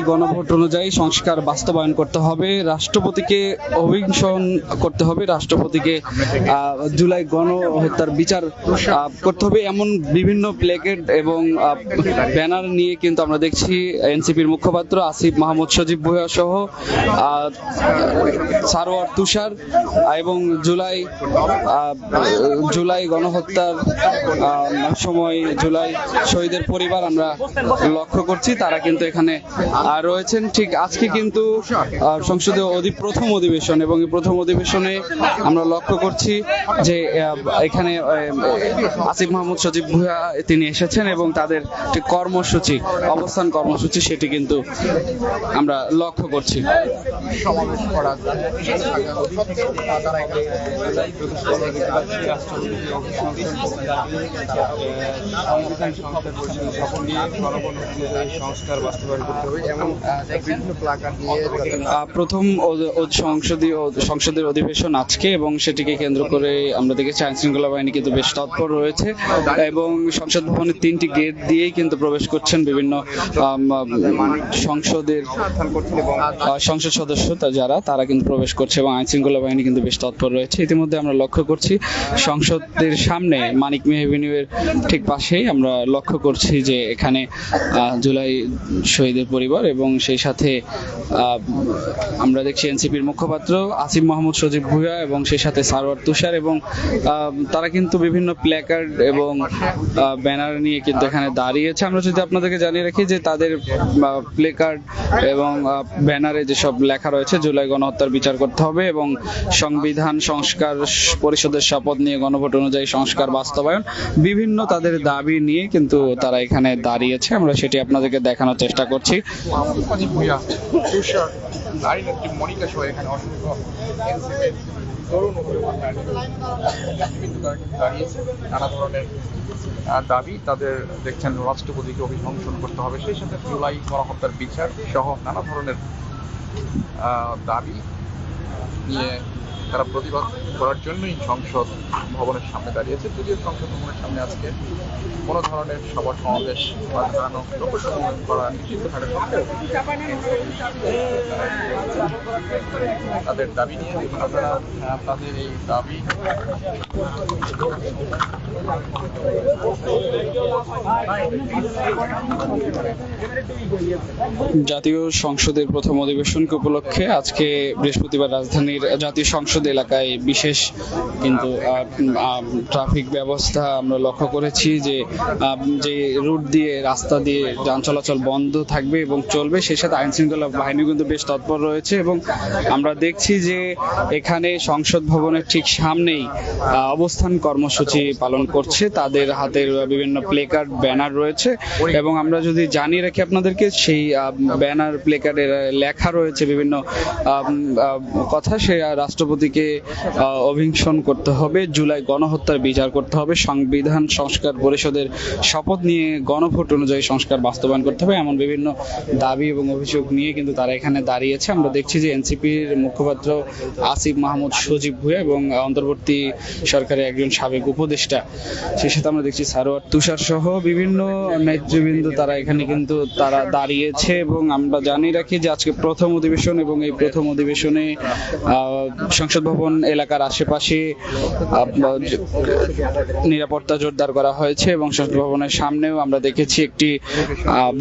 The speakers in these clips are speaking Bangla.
গণভোট অনুযায়ী সংস্কার বাস্তবায়ন করতে হবে, রাষ্ট্রপতিকে অভিশংসন করতে হবে, রাষ্ট্রপতিকে জুলাই গণহত্যার বিচার করতে হবে, এমন বিভিন্ন প্লেকেট এবং ব্যানার নিয়ে কিন্তু আমরা দেখছি এনসিপির মুখপাত্র আসিফ মাহমুদ সজীব ভুঁইয়া সহ সারোয়ার তুষার এবং জুলাই গণহত্যার সময় জুলাই শহীদের পরিবার আমরা লক্ষ্য করছি, তারা কিন্তু এখানে রয়েছেন। ঠিক আজকে কিন্তু সংসদীয় প্রথম অধিবেশন এবং এই প্রথম অধিবেশনে আমরা লক্ষ্য করছি যে এখানে আসিফ মাহমুদ সজীব ভুঁইয়া তিনি এসেছেন এবং তাদের যে কর্মসূচি, অবস্থান কর্মসূচি, সেটি কিন্তু আমরা লক্ষ্য করছি। প্রথম সংসদের অধিবেশন আজকে এবং সেটিকে কেন্দ্র করে আমরা দেখেছি আইন শৃঙ্খলা বাহিনী কিন্তু বেশ তৎপর রয়েছে এবং সংসদ ভবনের 3টি গেট দিয়েই কিন্তু প্রবেশ করছেন বিভিন্ন সংসদ সদস্য তারা কিন্তু প্রবেশ করছে এবং আইন শৃঙ্খলা বাহিনী কিন্তু বেশ তৎপর রয়েছে। ইতিমধ্যে আমরা লক্ষ্য করছি সংসদের সামনে মানিক মিয়া এভিনিউয়ের ঠিক পাশেই আমরা লক্ষ্য করছি যে এখানে জুলাই শহীদের পরিবার এবং সেই সাথে আমরা দেখছি এনসিপির মুখপাত্র আসিফ মাহমুদ সজীব ভুঁইয়া এবং সেই সাথে সারোয়ার তুষার এবং তারা কিন্তু বিভিন্ন প্ল্যাকার্ড এবং ব্যানার নিয়ে কিন্তু এখানে দাঁড়িয়েছে। আমরা যদি আপনাদেরকে জানিয়ে রাখি যে তাদের প্ল্যাকার্ড এবং ব্যানারে যেসব লেখা রয়েছে জুলাই গণহত্যার বিচার করতে হবে এবং সংবিধান সংস্কার পরিষদের শপথ নিয়ে গণভোট অনুযায়ী সংস্কার বাস্তবায়ন, বিভিন্ন তাদের দাবি নিয়ে কিন্তু তারা এখানে দাঁড়িয়েছে। আমরা সেটি আপনাদেরকে দেখানোর চেষ্টা করছি। নানা ধরনের দাবি তাদের দেখছেন রাষ্ট্রপতিকে অভিশংসন করতে হবে, সেই সাথে জুলাই গণহত্যার বিচার সহ নানা ধরনের দাবি নিয়ে তারা প্রতিবাদ করার জন্যই সংসদ ভবনের সামনে দাঁড়িয়েছে। যদিও সংসদ ভবনের সামনে আজকে কোনো ধরনের সভা সমাবেশ বা ধরানো লোকসমাবেশ করা নিষিদ্ধ থাকা সত্ত্বেও তাদের দাবি নিয়ে দেখুন আপনারা, তাদের এই দাবি জাতীয় সংসদের প্রথম অধিবেশনকে উপলক্ষে আজকে বৃহস্পতিবার রাজধানীর জাতীয় সংসদ এলাকায় বিশেষ কিন্তু ট্রাফিক ব্যবস্থা আমরা লক্ষ্য করেছি যে রুট দিয়ে রাস্তা দিয়ে যান চলাচল বন্ধ থাকবে এবং চলবে, সেই সাথে আইন শৃঙ্খলা বাহিনী কিন্তু বেশ তৎপর রয়েছে এবং আমরা দেখছি যে এখানে সংসদ ভবনের ঠিক সামনেই অবস্থান কর্মসূচি পালন করছে, তাদের হাতের বিভিন্ন প্লেকার্ড ব্যানার রয়েছে এবং আমরা যদি জানিয়ে রাখি আপনাদেরকে সেই ব্যানার প্লেকার্ডের লেখা রয়েছে বিভিন্ন কথা, সে রাষ্ট্রপতিকে অভিশংসন করতে হবে, জুলাই গণহত্যার বিচার করতে হবে, সংবিধান সংস্কার পরিষদের শপথ নিয়ে গণভোট অনুযায়ী সংস্কার বাস্তবায়ন করতে হবে, এমন বিভিন্ন দাবি এবং অভিযোগ নিয়ে কিন্তু তারা এখানে দাঁড়িয়েছে। আমরা দেখছি যে এনসিপির মুখপাত্র আসিফ মাহমুদ সজীব ভুঁইয়া এবং অন্তর্বর্তী সরকারের একজন সাবেক উপদেষ্টা, সেই সাথে আমরা দেখছি সারোয়ার তুষার সহ বিভিন্ন নেতৃবৃন্দ তারা এখানে কিন্তু তারা দাঁড়িয়েছে এবং আমরা জানিয়ে রাখি যে আজকে প্রথম অধিবেশন এবং এই প্রথম অধিবেশনে সংসদ ভবন এলাকার আশেপাশে নিরাপত্তা জোরদার করা হয়েছে এবং সংসদ ভবনের সামনেও আমরা দেখেছি একটি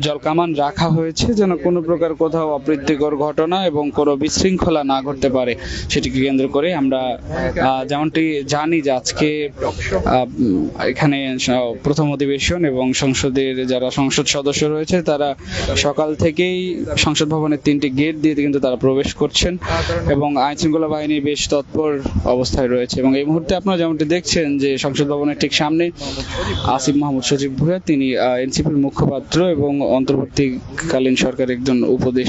জলকামান রাখা হয়েছে যেন কোনো প্রকার কোথাও অপ্রীতিকর ঘটনা এবং কোনো বিশৃঙ্খলা না ঘটতে পারে, সেটিকে কেন্দ্র করে আমরা যেমনটি জানি যে আজকে এখানে প্রথম অধিবেশন এবং সংসদের যারা সংসদ সদস্য রয়েছে তারা সকাল থেকেই সংসদ ভবনের 3টি গেট দিয়ে কিন্তু তারা প্রবেশ করছেন এবং আইন শৃঙ্খলা বাহিনী বেশ তৎপর অবস্থায় রয়েছে এবং এই মুহূর্তে আপনারা যেমনটি দেখছেন যে সংসদ ভবনের ঠিক সামনে আসিফ মাহমুদ সজীব ভুঁইয়া, তিনি এনসিপির মুখপাত্র এবং অন্তর্বর্তীকালীন সরকারের একজন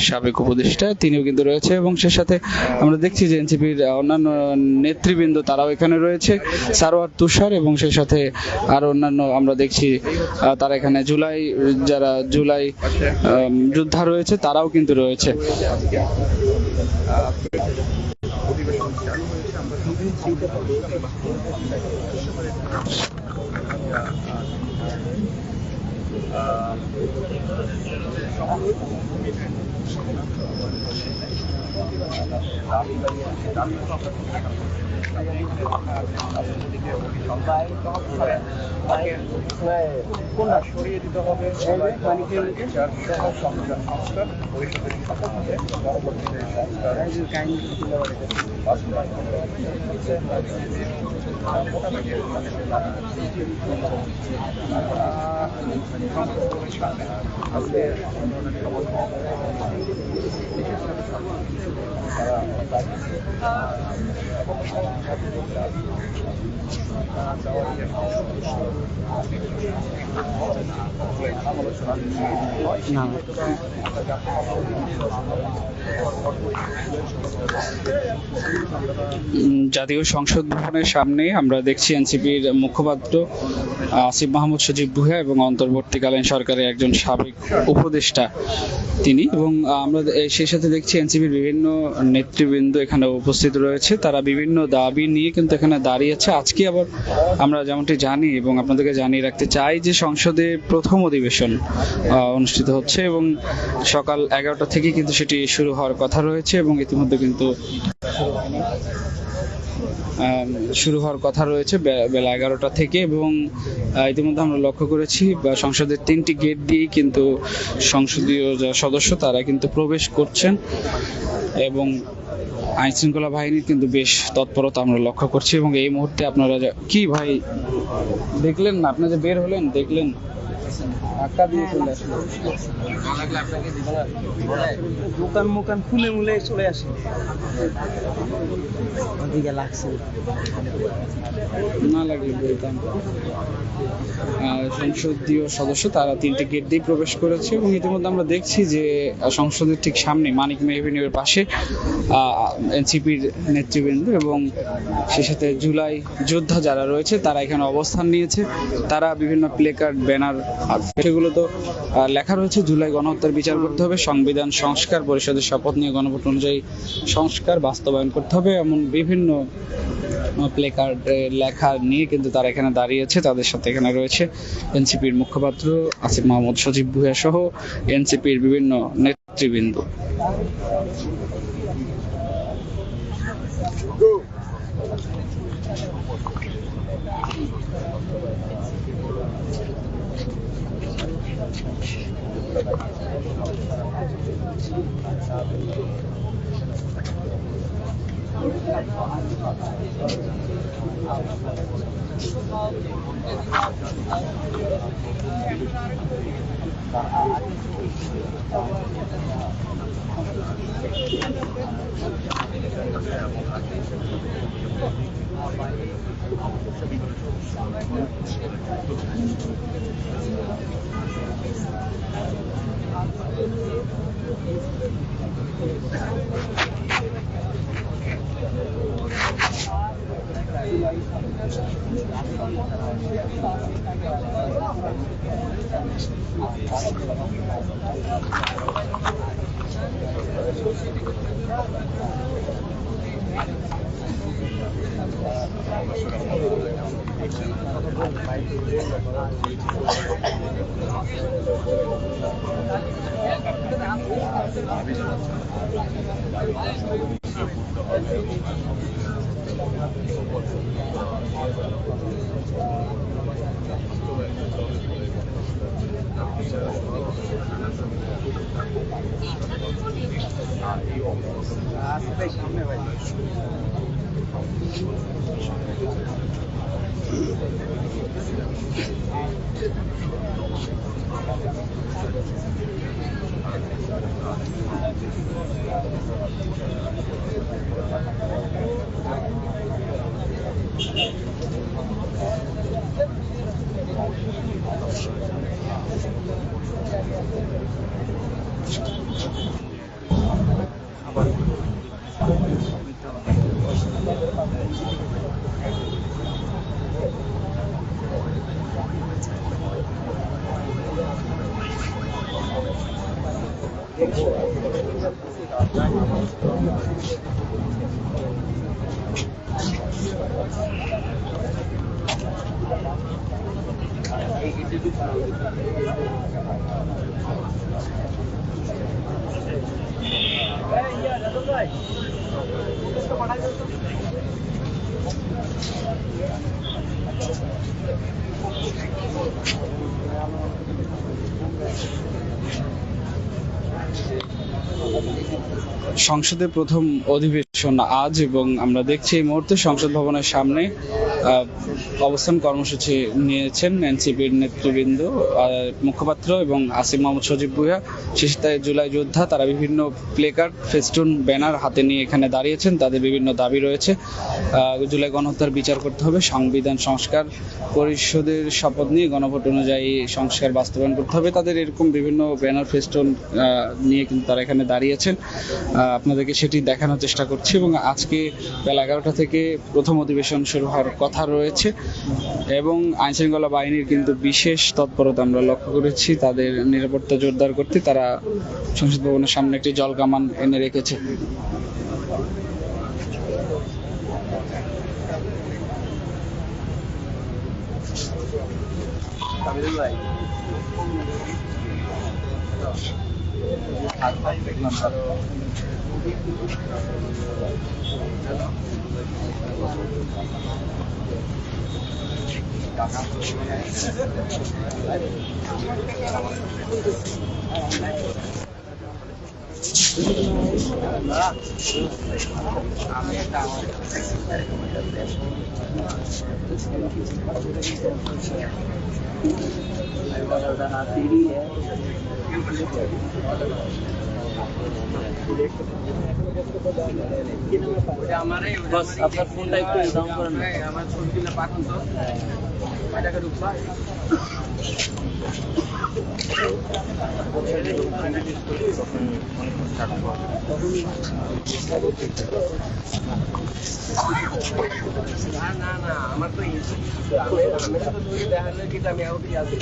সাবেক উপদেষ্টা, তিনিও কিন্তু রয়েছে এবং সে সাথে আমরা দেখছি যে এনসিপির অন্যান্য নেতৃবৃন্দ তারাও এখানে রয়েছে, সারোয়ার তুষার এবং সে সাথে আরো অন্যান্য আমরা দেখছি তারা এখানে যারা জুলাই যোদ্ধা রয়েছে তারাও কিন্তু রয়েছে। দাবি জানিয়েছে, দাবিগুলো আমরা কোনটা সরিয়ে দিতে হবে, বিচার সহ সংবিধান সংস্কার, পরিষদের শপথ নিয়ে পরবর্তীতে সংস্কার বাস্তবায়ন করতে হবে। সংসদের সামনে আজকে শপথ জাতীয় সংসদ ভবনের সামনে আমরা দেখছি এনসিপির মুখপাত্র আসিফ মাহমুদ সজীব ভুঁইয়া এবং অন্তর্বর্তীকালীন সরকারের একজন সাবেক উপদেষ্টা তিনি, এবং আমরা সেই সাথে দেখছি এনসিপির বিভিন্ন নেতৃবৃন্দ এখানে উপস্থিত রয়েছে। তারা বিভিন্ন দাবি নিয়ে কিন্তু এখানে দাঁড়িয়েছে। আজকে আবার আমরা যেমনটি জানি এবং আপনাদেরকে জানিয়ে রাখতে চাই যে সংসদে প্রথম অধিবেশন অনুষ্ঠিত হচ্ছে এবং সকাল 11টা থেকে কিন্তু সেটি শুরু হওয়ার কথা রয়েছে এবং ইতিমধ্যে কিন্তু শুরু হওয়ার কথা রয়েছে বেলা 11টা থেকে, এবং ইতিমধ্যে আমরা লক্ষ্য করেছি সংসদের 3টি গেট দিয়েই কিন্তু সংসদীয় যারা সদস্য তারা কিন্তু প্রবেশ করছেন এবং আইন শৃঙ্খলা বাহিনীর কিন্তু বেশ তৎপরতা আমরা লক্ষ্য করছি। এবং এই মুহূর্তে আপনারা কি ভাই দেখলেন না, আপনি যে বের হলেন দেখলেন ধাক্কা দিয়ে চলে আসলেন, দোকান মোকান খুলে মুলে চলে আসে, ওদিকে লাগছে না লাগলে বলতাম। সংসদীয় সদস্য তারা 3টি গেট দিয়ে প্রবেশ করেছে এবং ইতিমধ্যে আমরা দেখছি যে সংসদের ঠিক সামনে মানিক মেহবিনের পাশে এনসিপির নেতৃবৃন্দ এবং সেই সাথে জুলাই যোদ্ধা যারা রয়েছে তারা এখানে অবস্থান নিয়েছে। তারা বিভিন্ন প্লে কার্ড, ব্যানার, সেগুলো তো লেখা রয়েছে জুলাই গণহত্যার বিচার করতে হবে, সংবিধান সংস্কার, পরিষদের শপথ নিয়ে গণভোট অনুযায়ী সংস্কার বাস্তবায়ন করতে হবে, এমন বিভিন্ন প্লে কার্ড লেখা নিয়ে কিন্তু তারা এখানে দাঁড়িয়েছে। তাদের সাথে এখানে রয়েছে এনসিপির মুখপাত্র আসিফ মাহমুদ সজীব ভুঁইয়া সহ এনসিপির বিভিন্ন নেতৃবৃন্দ। সামনে ভাই সংসদের প্রথম অধিবেশন আজ, এবং আমরা দেখছি এই মুহূর্তে সংসদ ভবনের সামনে অবস্থান কর্মসূচি নিয়েছেন এনসিপির নেতৃবৃন্দ, মুখপাত্র এবং আসিফ মোহাম্মদ সজীব ভুঁইয়া, শীর্ষস্থায়ী জুলাই যোদ্ধা। তারা বিভিন্ন প্লেকার্ড, ফেস্টুন, ব্যানার হাতে নিয়ে এখানে দাঁড়িয়েছেন। তাদের বিভিন্ন দাবি রয়েছে। জুলাই গণহত্যার বিচার করতে হবে, সংবিধান সংস্কার পরিষদের শপথ নিয়ে গণভোট অনুযায়ী সংস্কার বাস্তবায়ন করতে হবে। তাদের এরকম বিভিন্ন ব্যানার, ফেস্টুন নিয়ে কিন্তু তারা এখানে দাঁড়িয়েছেন। আপনাদেরকে সেটি দেখানোর চেষ্টা করছি। এবং আজকে বেলা 11টা থেকে প্রথম অধিবেশন শুরু হওয়ার কথা রয়েছে, এবং আইনশৃঙ্খলা বাহিনীর কিন্তু বিশেষ তৎপরতা আমরা লক্ষ্য করেছি। তাদের নিরাপত্তা জোরদার করতে তারা সংসদ ভবনের সামনে একটি জল কামান এনে রেখেছে। বস আপনার ফোনটা একটু ডাউন করেন না। আমার ছবিগুলো পাঠান তো টাকা ঢুকবা না না আমার তো আমি তো দেখালে কিন্তু আমি আউটই আছি।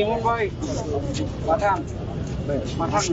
এমন ভাই পাঠান পাঠান